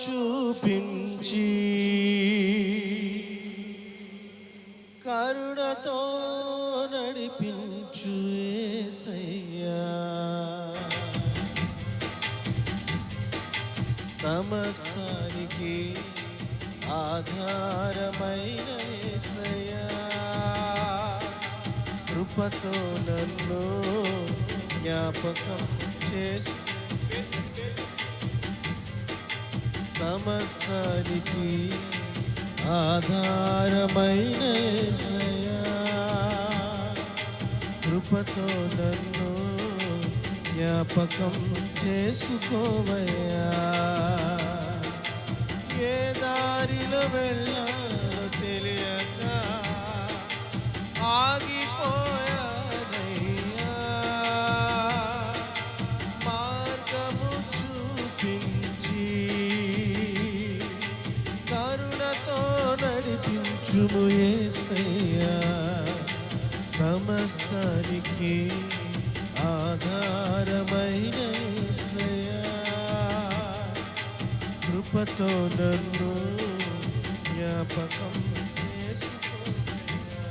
చూపించి కరుణతో నడిపించు యేసయ్యా. సమస్తానికి ఆధారమైన యేసయ్యా, కృపతో నన్ను జ్ఞాపకం చేసు. సమస్తానికి ఆధారమైన యేసయ్యా, కృపతో నన్ను జ్ఞాపకం చేసుకోవయ్యా. ఏ దారిలో వెళ్ళాలో తెలియక ఆగిపోయానయ్యా, మార్గము చూపించి కరుణతో నడిపించుము యేసయ్యా. సమస్తానికి ఆధారమైన యేసయ్యా, కృపతో నన్ను జ్ఞాపకం చేసుకోవయ్యా.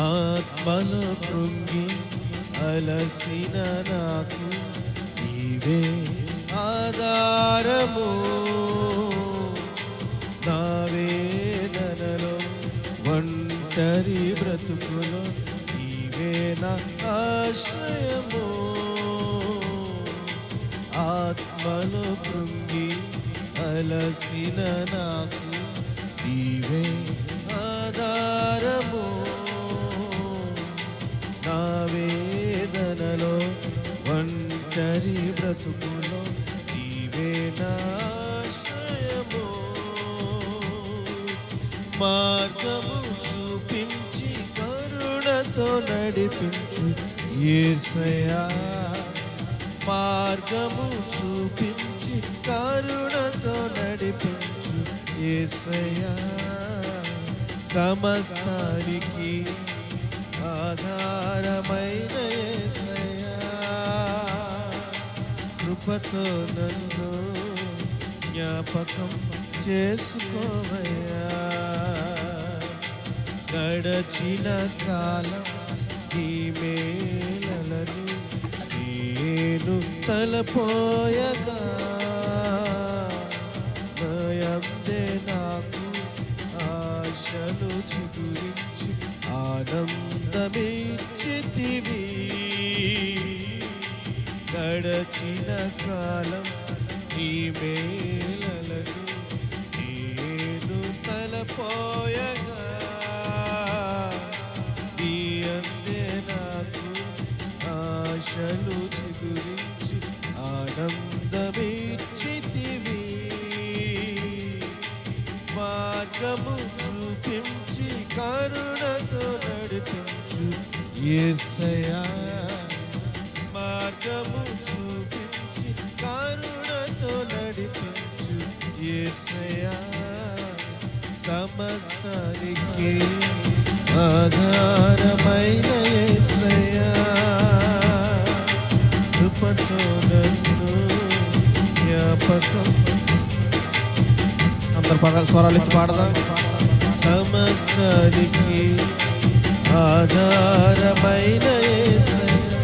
ఆత్మలో కృంగి అలసిన నాకు నీవే ఆధారము, నా వేదనలో ఒంటరి బ్రతుకులో నీవే నా ఆశ్రయము. ఆత్మలో కృంగి అలసిన నాకు నీవే ఆధారము, నా వేదనలో ఒంటరి బ్రతుకులో నీవే నా ఆశ్రయము. మార్గము చూపించి కరుణతో నడిపించు యేసయ్యా, మార్గము చూపించి కరుణతో నడిపించు యేసయ్యా. సమస్తానికి ఆధారమైన యేసయ్యా, కృపతో నన్ను జ్ఞాపకం చేసుకోవయ్యా. గడచిన కాలం ఈ మేలలను నేను తలపోయగా, నయందే నాకు ఆశలు చిగురించి ఆనందమిచ్చితివి. గడచిన కాలం ఈ మేలలను నేను తలపోయగా, నీ అందే నాకు ఆశలు చిగురించి ఆనందమిచ్చితివి. మార్గము చూపించి కరుణతో నడిపించు యేసయ్యా, మార్గము చూపించి కరుణతో నడిపించు యేసయ్యా. సమస్తానికి ఆధారమైన యేసయ్యా, కృపతో నన్ను జ్ఞాపకం. అందరు పదాలు స్వరాలు ఇచ్చి పాడదాం. సమస్తానికి ఆధారమైన యేసయ్యా,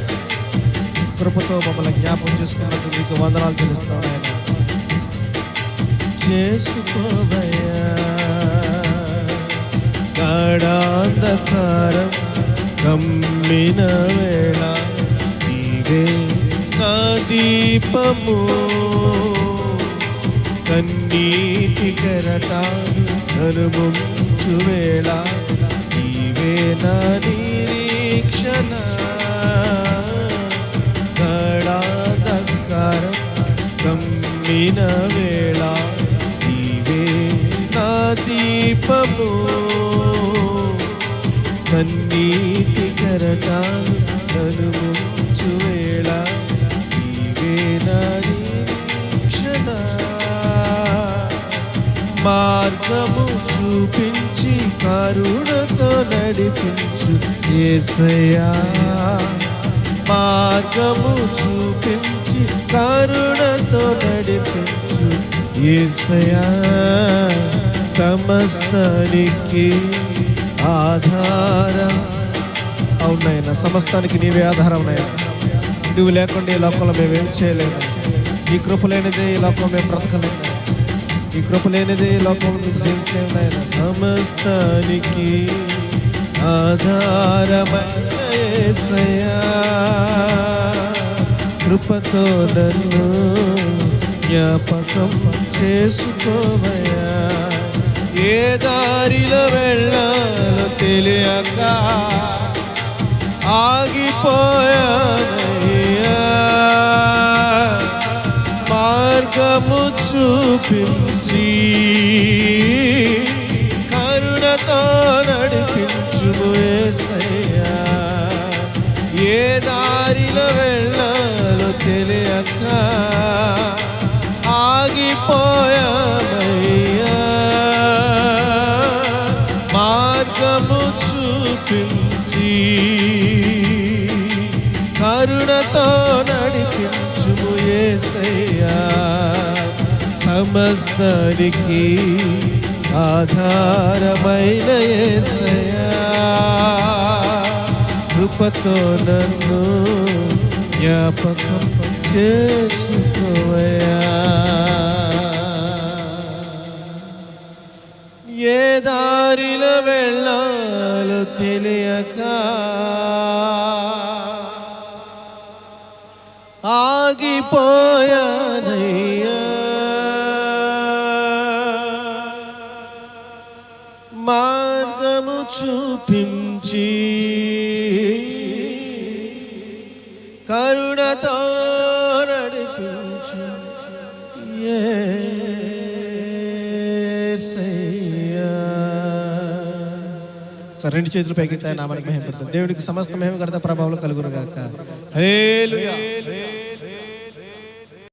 కృపతో మమ్మల్ని జ్ఞాపకం చేసుకున్నందుకు మీకు వందనాలు చెల్లిస్తాను ఆయన. చేసుకోవయ్యా. గాఢాంధకారం కమ్మిన వేళ నీవే నా దీపము, కన్నీటి కెరటాలు నలుముంచు వేళ నీవే నా నిరీక్షణ. గాఢాంధకారం కమ్మిన వేళ నీవే నా దీపము, కన్నీటి కెరటాలు నలుముంచు వేళ నీవే నా నిరీక్షణ. మార్గము చూపించి కరుణతో నడిపించు యేసయ్యా, మార్గము చూపించి కరుణతో నడిపించు యేసయ్యా సమస్తానికి ఆధారం. అవునాయన, సమస్తానికి నీవే ఆధారం నాయన. నువ్వు లేకుండా ఈ లోకంలో మేమేం చేయలేము. ఈ కృప లేనిదే ఈ లోకంలో మేము బ్రతకలేము. ఈ కృప లేనిదే ఈ లోకంలో మేము జీవించలేము నాయన. సమస్తానికి ఆధారమైన యేసయ్యా కృపతో నన్ను జ్ఞాపకం చేసుకోవయ్యా. ఏ దారిలో వెళ్ళాలో తెలియక ఆగిపోయానయ్యా. మార్గము చూపించి కరుణతో నడిపించుము యేసయ్యా. ఏ దారిలో వెళ్ళాలో తెలియక ఆగిపోయామయ్యా. మార్గము చూపించి కరుణతో నడిపించుము యేసయ్యా. సమస్తానికి ఆధారమైన యేసయ్యా కృపతో నన్ను జ్ఞాపకం చేసుకోవయ్యా. ఏ దారిలో వెళ్ళాలో తెలియక ఆగిపోయానయ్యా. మార్గము చూపించి కరుణతో నడిపించు యేసయ్యా. రెండు చేతులు పైకి నామానికి మహిమ పెడతాం. దేవునికి సమస్త మహిమ ఘనత ప్రభావం కలుగును గాక. హల్లెలూయా.